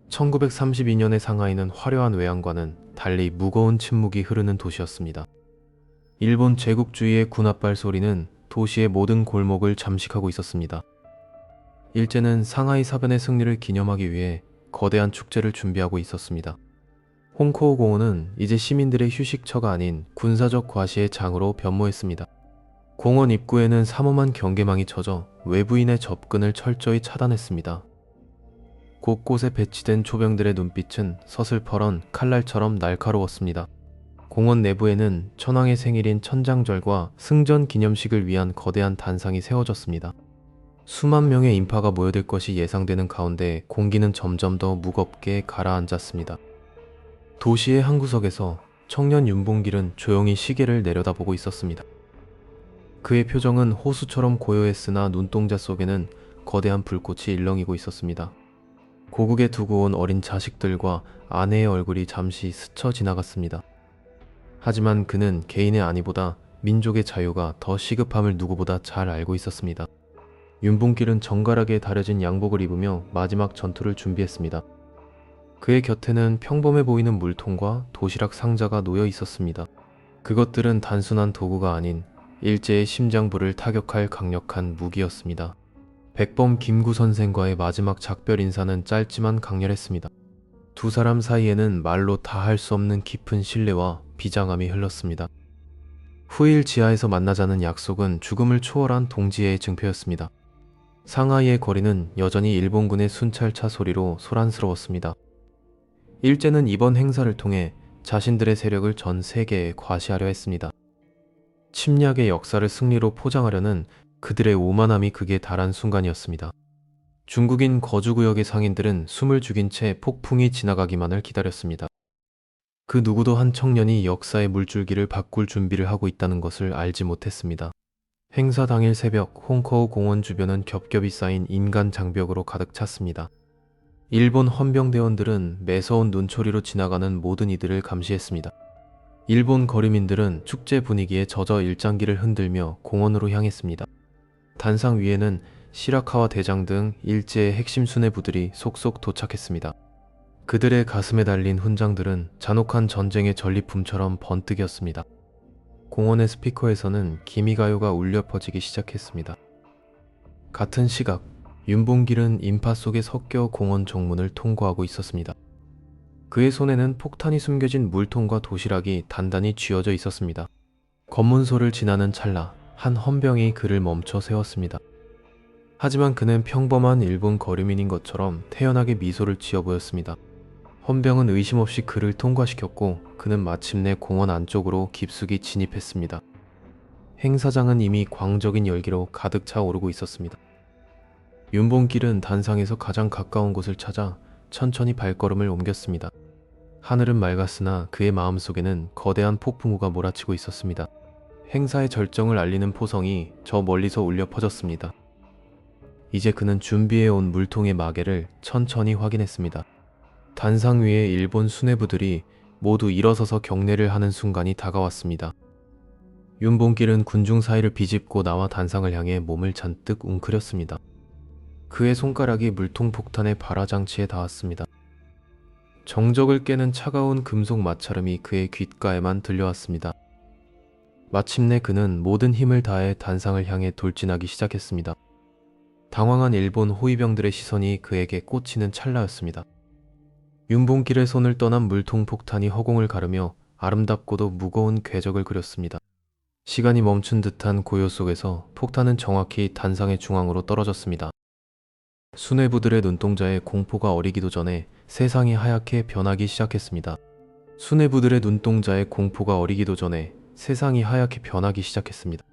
1932년의 상하이는 화려한 외양과는 달리 무거운 침묵이 흐르는 도시였습니다. 일본 제국주의의 군합발 소리는 도시의 모든 골목을 잠식하고 있었습니다. 일제는 상하이 사변의 승리를 기념하기 위해 거대한 축제를 준비하고 있었습니다. 홍코우 공원은 이제 시민들의 휴식처가 아닌 군사적 과시의 장으로 변모했습니다. 공원 입구에는 삼엄한 경계망이 쳐져 외부인의 접근을 철저히 차단했습니다. 곳곳에 배치된 초병들의 눈빛은 서슬퍼런 칼날처럼 날카로웠습니다. 공원 내부에는 천황의 생일인 천장절과 승전 기념식을 위한 거대한 단상이 세워졌습니다. 수만 명의 인파가 모여들 것이 예상되는 가운데 공기는 점점 더 무겁게 가라앉았습니다. 도시의 한 구석에서 청년 윤봉길은 조용히 시계를 내려다보고 있었습니다. 그의 표정은 호수처럼 고요했으나 눈동자 속에는 거대한 불꽃이 일렁이고 있었습니다. 고국에 두고 온 어린 자식들과 아내의 얼굴이 잠시 스쳐 지나갔습니다. 하지만 그는 개인의 안위보다 민족의 자유가 더 시급함을 누구보다 잘 알고 있었습니다. 윤봉길은 정갈하게 다려진 양복을 입으며 마지막 전투를 준비했습니다. 그의 곁에는 평범해 보이는 물통과 도시락 상자가 놓여 있었습니다. 그것들은 단순한 도구가 아닌 일제의 심장부를 타격할 강력한 무기였습니다. 백범 김구 선생과의 마지막 작별 인사는 짧지만 강렬했습니다. 두 사람 사이에는 말로 다 할 수 없는 깊은 신뢰와 비장함이 흘렀습니다. 후일 지하에서 만나자는 약속은 죽음을 초월한 동지애의 증표였습니다. 상하이의 거리는 여전히 일본군의 순찰차 소리로 소란스러웠습니다. 일제는 이번 행사를 통해 자신들의 세력을 전 세계에 과시하려 했습니다. 침략의 역사를 승리로 포장하려는 그들의 오만함이 극에 달한 순간이었습니다. 중국인 거주구역의 상인들은 숨을 죽인 채 폭풍이 지나가기만을 기다렸습니다. 그 누구도 한 청년이 역사의 물줄기를 바꿀 준비를 하고 있다는 것을 알지 못했습니다. 행사 당일 새벽 홍커우 공원 주변은 겹겹이 쌓인 인간 장벽으로 가득 찼습니다. 일본 헌병대원들은 매서운 눈초리로 지나가는 모든 이들을 감시했습니다. 일본 거류민들은 축제 분위기에 젖어 일장기를 흔들며 공원으로 향했습니다. 단상 위에는 시라카와 대장 등 일제의 핵심 수뇌부들이 속속 도착했습니다. 그들의 가슴에 달린 훈장들은 잔혹한 전쟁의 전리품처럼 번뜩였습니다. 공원의 스피커에서는 기미가요가 울려 퍼지기 시작했습니다. 같은 시각 윤봉길은 인파 속에 섞여 공원 정문을 통과하고 있었습니다. 그의 손에는 폭탄이 숨겨진 물통과 도시락이 단단히 쥐어져 있었습니다. 검문소를 지나는 찰나 한 헌병이 그를 멈춰 세웠습니다. 하지만 그는 평범한 일본 거류민인 것처럼 태연하게 미소를 지어 보였습니다. 헌병은 의심 없이 그를 통과시켰고 그는 마침내 공원 안쪽으로 깊숙이 진입했습니다. 행사장은 이미 광적인 열기로 가득 차 오르고 있었습니다. 윤봉길은 단상에서 가장 가까운 곳을 찾아 천천히 발걸음을 옮겼습니다. 하늘은 맑았으나 그의 마음속에는 거대한 폭풍우가 몰아치고 있었습니다. 행사의 절정을 알리는 포성이 저 멀리서 울려 퍼졌습니다. 이제 그는 준비해온 물통의 마개를 천천히 확인했습니다. 단상 위에 일본 수뇌부들이 모두 일어서서 경례를 하는 순간이 다가왔습니다. 윤봉길은 군중 사이를 비집고 나와 단상을 향해 몸을 잔뜩 웅크렸습니다. 그의 손가락이 물통 폭탄의 발화장치에 닿았습니다. 정적을 깨는 차가운 금속 마찰음이 그의 귓가에만 들려왔습니다. 마침내 그는 모든 힘을 다해 단상을 향해 돌진하기 시작했습니다. 당황한 일본 호위병들의 시선이 그에게 꽂히는 찰나였습니다. 윤봉길의 손을 떠난 물통 폭탄이 허공을 가르며 아름답고도 무거운 궤적을 그렸습니다. 시간이 멈춘 듯한 고요 속에서 폭탄은 정확히 단상의 중앙으로 떨어졌습니다. 수뇌부들의 눈동자에 공포가 어리기도 전에 세상이 하얗게 변하기 시작했습니다. 수뇌부들의 눈동자에 공포가 어리기도 전에 세상이 하얗게 변하기 시작했습니다.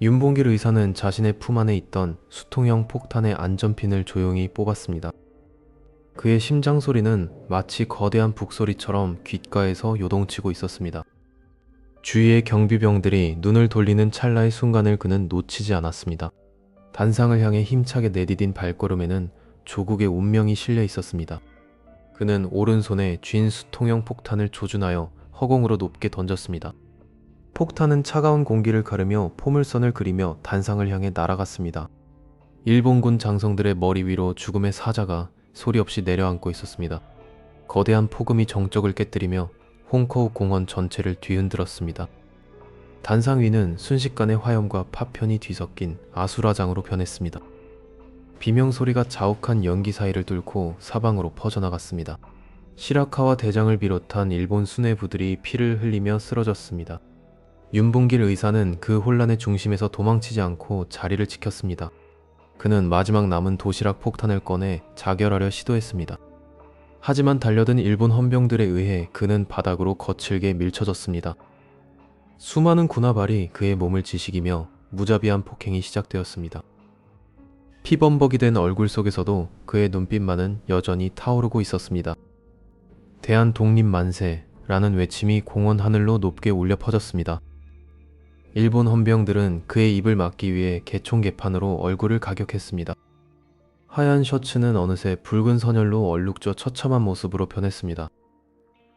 윤봉길 의사는 자신의 품 안에 있던 수통형 폭탄의 안전핀을 조용히 뽑았습니다. 그의 심장 소리는 마치 거대한 북소리처럼 귓가에서 요동치고 있었습니다. 주위의 경비병들이 눈을 돌리는 찰나의 순간을 그는 놓치지 않았습니다. 단상을 향해 힘차게 내디딘 발걸음에는 조국의 운명이 실려 있었습니다. 그는 오른손에 쥔 수통형 폭탄을 조준하여 허공으로 높게 던졌습니다. 폭탄은 차가운 공기를 가르며 포물선을 그리며 단상을 향해 날아갔습니다. 일본군 장성들의 머리 위로 죽음의 사자가 소리 없이 내려앉고 있었습니다. 거대한 폭음이 정적을 깨뜨리며 홍커우 공원 전체를 뒤흔들었습니다. 단상 위는 순식간에 화염과 파편이 뒤섞인 아수라장으로 변했습니다. 비명소리가 자욱한 연기 사이를 뚫고 사방으로 퍼져나갔습니다. 시라카와 대장을 비롯한 일본 수뇌부들이 피를 흘리며 쓰러졌습니다. 윤봉길 의사는 그 혼란의 중심에서 도망치지 않고 자리를 지켰습니다. 그는 마지막 남은 도시락 폭탄을 꺼내 자결하려 시도했습니다. 하지만 달려든 일본 헌병들에 의해 그는 바닥으로 거칠게 밀쳐졌습니다. 수많은 군화발이 그의 몸을 지식이며 무자비한 폭행이 시작되었습니다. 피범벅이 된 얼굴 속에서도 그의 눈빛만은 여전히 타오르고 있었습니다. 대한 독립 만세라는 외침이 공원 하늘로 높게 울려 퍼졌습니다. 일본 헌병들은 그의 입을 막기 위해 개총개판으로 얼굴을 가격했습니다. 하얀 셔츠는 어느새 붉은 선열로 얼룩져 처참한 모습으로 변했습니다.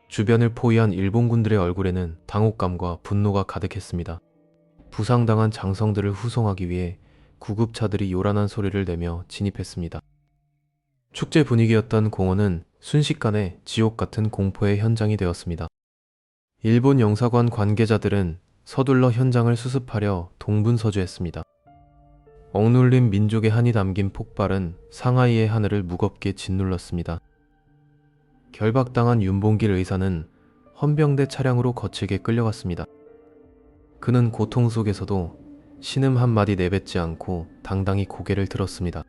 주변을 포위한 일본군들의 얼굴에는 당혹감과 분노가 가득했습니다. 부상당한 장성들을 후송하기 위해 구급차들이 요란한 소리를 내며 진입했습니다. 축제 분위기였던 공원은 순식간에 지옥 같은 공포의 현장이 되었습니다. 일본 영사관 관계자들은 서둘러 현장을 수습하려 동분서주했습니다. 억눌린 민족의 한이 담긴 폭발은 상하이의 하늘을 무겁게 짓눌렀습니다. 결박당한 윤봉길 의사는 헌병대 차량으로 거칠게 끌려갔습니다. 그는 고통 속에서도 신음 한마디 내뱉지 않고 당당히 고개를 들었습니다.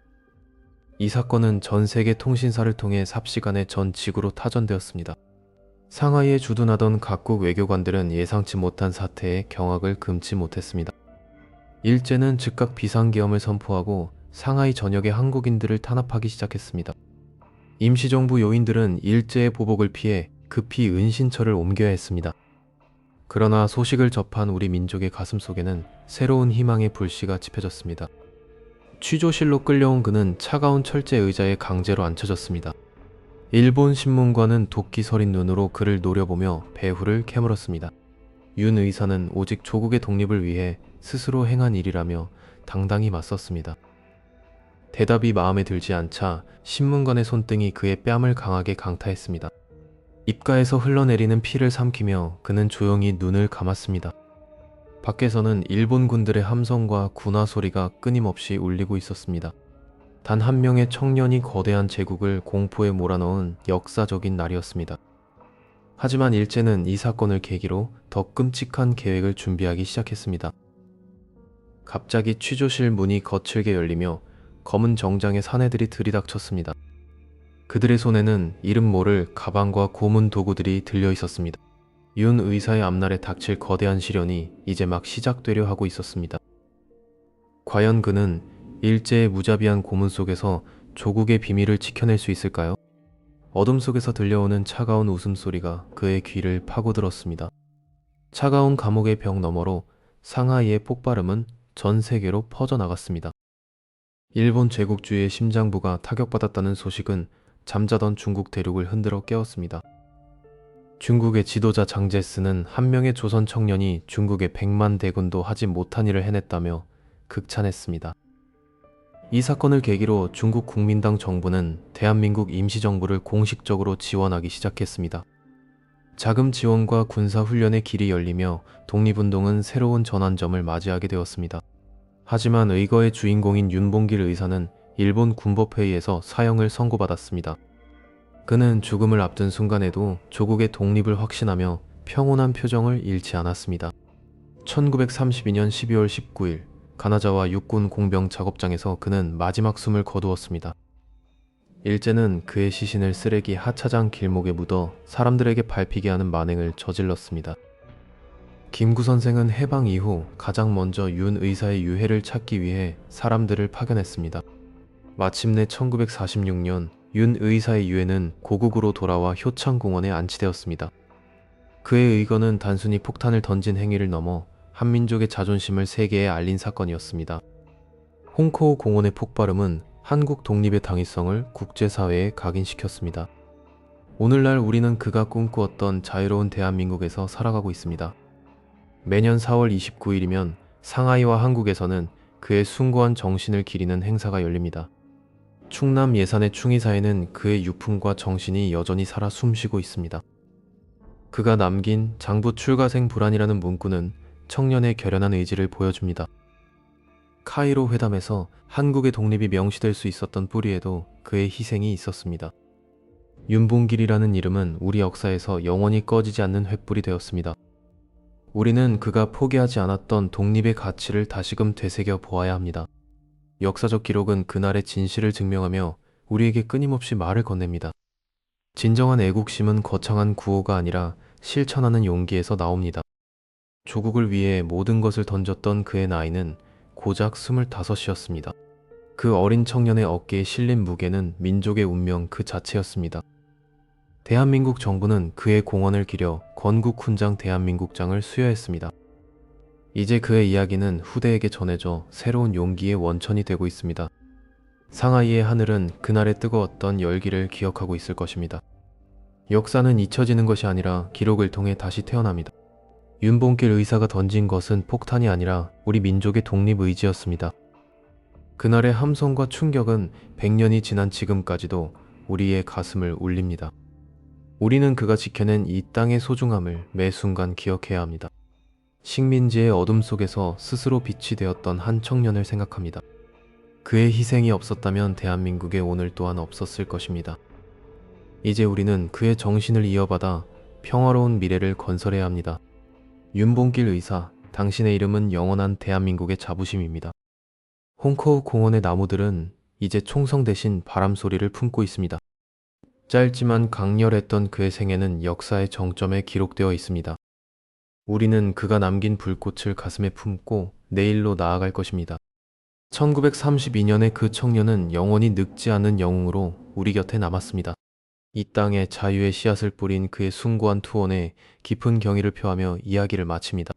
이 사건은 전 세계 통신사를 통해 삽시간에 전 지구로 타전되었습니다. 상하이에 주둔하던 각국 외교관들은 예상치 못한 사태에 경악을 금치 못했습니다. 일제는 즉각 비상계엄을 선포하고 상하이 전역의 한국인들을 탄압하기 시작했습니다. 임시정부 요인들은 일제의 보복을 피해 급히 은신처를 옮겨야 했습니다. 그러나 소식을 접한 우리 민족의 가슴 속에는 새로운 희망의 불씨가 지펴졌습니다. 취조실로 끌려온 그는 차가운 철제 의자에 강제로 앉혀졌습니다. 일본 신문관은 도끼 서린 눈으로 그를 노려보며 배후를 캐물었습니다. 윤 의사는 오직 조국의 독립을 위해 스스로 행한 일이라며 당당히 맞섰습니다. 대답이 마음에 들지 않자 신문관의 손등이 그의 뺨을 강하게 강타했습니다. 입가에서 흘러내리는 피를 삼키며 그는 조용히 눈을 감았습니다. 밖에서는 일본군들의 함성과 군화 소리가 끊임없이 울리고 있었습니다. 단 한 명의 청년이 거대한 제국을 공포에 몰아넣은 역사적인 날이었습니다. 하지만 일제는 이 사건을 계기로 더 끔찍한 계획을 준비하기 시작했습니다. 갑자기 취조실 문이 거칠게 열리며 검은 정장의 사내들이 들이닥쳤습니다. 그들의 손에는 이름 모를 가방과 고문 도구들이 들려 있었습니다. 윤 의사의 앞날에 닥칠 거대한 시련이 이제 막 시작되려 하고 있었습니다. 과연 그는 일제의 무자비한 고문 속에서 조국의 비밀을 지켜낼 수 있을까요? 어둠 속에서 들려오는 차가운 웃음소리가 그의 귀를 파고들었습니다. 차가운 감옥의 벽 너머로 상하이의 폭발음은 전 세계로 퍼져나갔습니다. 일본 제국주의의 심장부가 타격받았다는 소식은 잠자던 중국 대륙을 흔들어 깨웠습니다. 중국의 지도자 장제스는 한 명의 조선 청년이 중국의 100만 대군도 하지 못한 일을 해냈다며 극찬했습니다. 이 사건을 계기로 중국 국민당 정부는 대한민국 임시정부를 공식적으로 지원하기 시작했습니다. 자금 지원과 군사훈련의 길이 열리며 독립운동은 새로운 전환점을 맞이하게 되었습니다. 하지만 의거의 주인공인 윤봉길 의사는 일본 군법회의에서 사형을 선고받았습니다. 그는 죽음을 앞둔 순간에도 조국의 독립을 확신하며 평온한 표정을 잃지 않았습니다. 1932년 12월 19일 가나자와 육군 공병 작업장에서 그는 마지막 숨을 거두었습니다. 일제는 그의 시신을 쓰레기 하차장 길목에 묻어 사람들에게 밟히게 하는 만행을 저질렀습니다. 김구 선생은 해방 이후 가장 먼저 윤 의사의 유해를 찾기 위해 사람들을 파견했습니다. 마침내 1946년 윤 의사의 유해는 고국으로 돌아와 효창공원에 안치되었습니다. 그의 의거는 단순히 폭탄을 던진 행위를 넘어 한민족의 자존심을 세계에 알린 사건이었습니다. 홍커우 공원의 폭발음은 한국 독립의 당위성을 국제사회에 각인시켰습니다. 오늘날 우리는 그가 꿈꾸었던 자유로운 대한민국에서 살아가고 있습니다. 매년 4월 29일이면 상하이와 한국에서는 그의 숭고한 정신을 기리는 행사가 열립니다. 충남 예산의 충의사에는 그의 유품과 정신이 여전히 살아 숨쉬고 있습니다. 그가 남긴 장부 출가생 불안이라는 문구는 청년의 결연한 의지를 보여줍니다. 카이로 회담에서 한국의 독립이 명시될 수 있었던 뿌리에도 그의 희생이 있었습니다. 윤봉길이라는 이름은 우리 역사에서 영원히 꺼지지 않는 횃불이 되었습니다. 우리는 그가 포기하지 않았던 독립의 가치를 다시금 되새겨 보아야 합니다. 역사적 기록은 그날의 진실을 증명하며 우리에게 끊임없이 말을 건넵니다. 진정한 애국심은 거창한 구호가 아니라 실천하는 용기에서 나옵니다. 조국을 위해 모든 것을 던졌던 그의 나이는 고작 25이었습니다. 그 어린 청년의 어깨에 실린 무게는 민족의 운명 그 자체였습니다. 대한민국 정부는 그의 공헌을 기려 건국훈장 대한민국장을 수여했습니다. 이제 그의 이야기는 후대에게 전해져 새로운 용기의 원천이 되고 있습니다. 상하이의 하늘은 그날의 뜨거웠던 열기를 기억하고 있을 것입니다. 역사는 잊혀지는 것이 아니라 기록을 통해 다시 태어납니다. 윤봉길 의사가 던진 것은 폭탄이 아니라 우리 민족의 독립의지였습니다. 그날의 함성과 충격은 100년이 지난 지금까지도 우리의 가슴을 울립니다. 우리는 그가 지켜낸 이 땅의 소중함을 매 순간 기억해야 합니다. 식민지의 어둠 속에서 스스로 빛이 되었던 한 청년을 생각합니다. 그의 희생이 없었다면 대한민국의 오늘 또한 없었을 것입니다. 이제 우리는 그의 정신을 이어받아 평화로운 미래를 건설해야 합니다. 윤봉길 의사, 당신의 이름은 영원한 대한민국의 자부심입니다. 홍커우 공원의 나무들은 이제 총성 대신 바람 소리를 품고 있습니다. 짧지만 강렬했던 그의 생애는 역사의 정점에 기록되어 있습니다. 우리는 그가 남긴 불꽃을 가슴에 품고 내일로 나아갈 것입니다. 1932년의 그 청년은 영원히 늙지 않은 영웅으로 우리 곁에 남았습니다. 이 땅에 자유의 씨앗을 뿌린 그의 숭고한 투혼에 깊은 경의를 표하며 이야기를 마칩니다.